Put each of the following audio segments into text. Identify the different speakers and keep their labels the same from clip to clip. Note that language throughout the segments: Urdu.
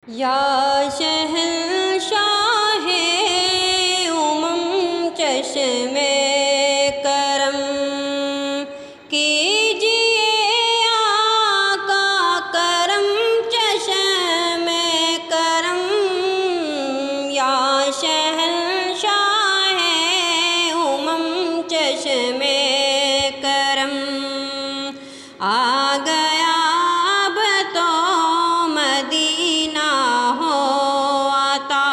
Speaker 1: یا شہنشاہ چشم کرم کیجئے آقا کرم چشم کرم یا شہنشاہ چشم کرم آ گیا اب تو مدینہ ہو عطا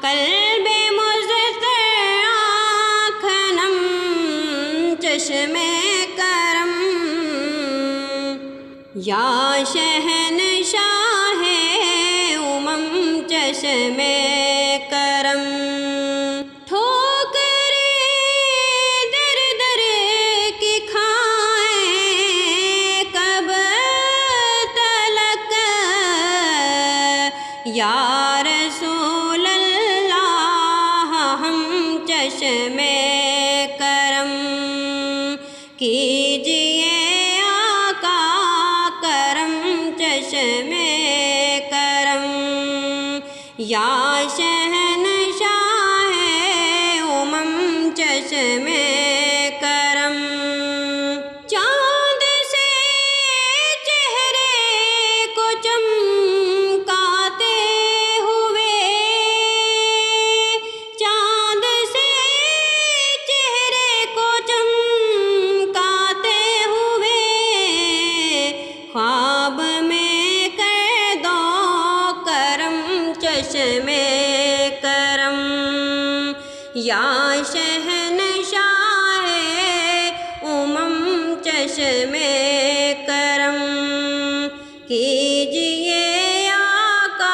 Speaker 1: قلب مضطر آنکھ نم چشم کرم یا شہنشاہ چشم کرم یا رسول اللہ ہم چشم کرم کیجئے آقا کرم چشم کرم یا شہنشاہ چشم کرم چاند سے چہرے کو چمکاتے ہوئے چاند سے چہرے کو چمکاتے ہوئے خواب میں کر دو کرم چشم کرم یا شہنشاہ چشم کرم کیجئے آقا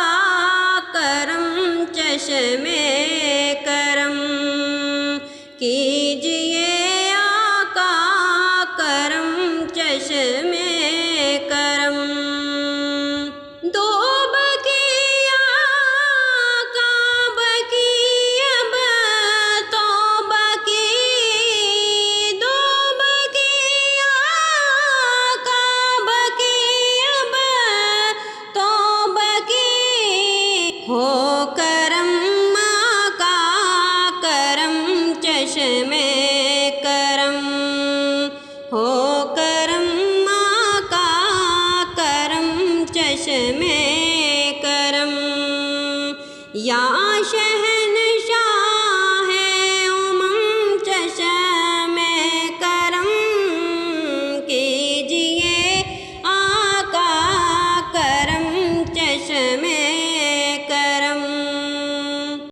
Speaker 1: کرم چشم کرم کیجئے آقا کرم چشم کرم دو بقیہ کعبہ کی اب توبہ کی دو بقیہ کعبہ کی اب توبہ کی ہو کرم آقا کرم چشم کرم ہو کرم آقا کرم چشم کرم یا شہنشاہ چشم کرم کیجئے آقا کرم چشم